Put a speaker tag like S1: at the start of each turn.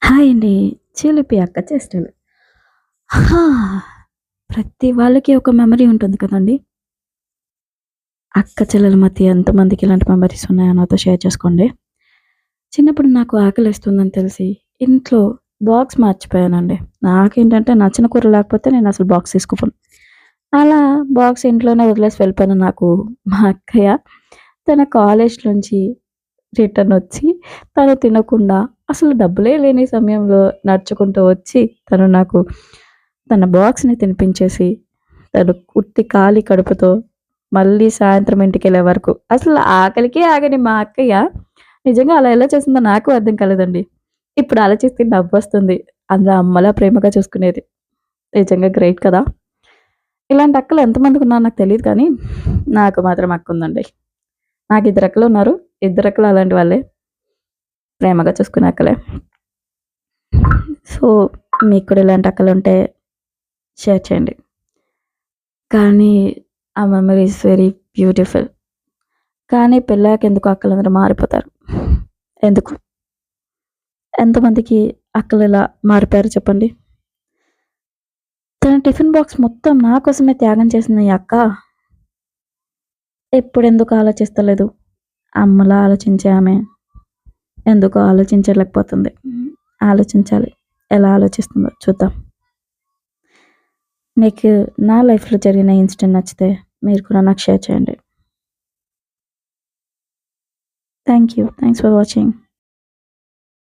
S1: Hi అండి. చిలిపి అక్క చేష్టలు. హా! ప్రతి వాళ్ళకి ఒక మెమరీ ఉంటుంది కదండీ! అక్క చెల్లెల మధ్య ఎంతమందికి ఇలాంటి మెమరీస్ ఉన్నాయో నాతో షేర్ చేసుకోండి. చిన్నప్పుడు నాకు ఆకలేస్తుందని తెలిసి ఇంట్లో బాక్స్ మర్చిపోయానండి. నాకేంటంటే నచ్చిన కూర లేకపోతే నేనసలు బాక్స్ తీసుకోపోను. అలా బాక్స్ ఇంట్లోనే వదిలేసి వెళ్ళిపోయిన నాకు మా అక్కయ్య తన కాలేజ్ నుంచి రిటర్నొచ్చి తను తినకుండా అసలు డబ్బులే లేని సమయంలో నడుచుకుంటూ వచ్చి తను నాకు తన బాక్స్‌ని తినిపించేసి, తను ఉత్తి ఖాళీ కడుపుతో మళ్ళీ సాయంత్రం ఇంటికెళ్ళే వరకు అసలు ఆకలికే ఆగని మా అక్కయ్య నిజంగా అలా ఎలా చేసిందో నాకు అర్థం కాలేదండి. ఇప్పుడు ఆలోచిస్తే నవ్వొస్తుంది. అందులో అమ్మలా ప్రేమగా చూసుకునేది. నిజంగా గ్రేట్ కదా! ఇలాంటి అక్కలు ఎంతమందికున్నారో నాకు తెలీదు కానీ, నాకు మాత్రం అక్కుందండి. నాకు ఇద్దరక్కలున్నారు. ఇద్దరక్కలు అలాంటి వాళ్ళే. ప్రేమగా చూసుకునే అక్కలే. సో, మీకు కూడా ఇలాంటి అక్కలుంటే షేర్ చేయండి. కానీ ఆ మెమరీ ఈస్ వెరీ బ్యూటిఫుల్. కానీ పెళ్ళాక ఎందుకో అక్కలందరూ మారిపోతారు. ఎందుకు? ఎంతమందికి అక్కలిలా మారిపోయారో చెప్పండి? తన టిఫిన్ బాక్స్ మొత్తం నా కోసమే త్యాగం చేసిన ఈ అక్క ఇప్పుడెందుకు ఆలోచిస్తలేదు? అమ్మలా ఆలోచించే ఆమె ఎందుకో ఆలోచించలేకపోతుంది. ఆలోచించాలి. ఎలా ఆలోచిస్తుందో చూద్దాం. మీకు నా లైఫ్‌లో జరిగిన ఇన్సిడెంట్ నచ్చితే మీరు కూడా నాకు షేర్ చేయండి. Thank you. Thanks for watching.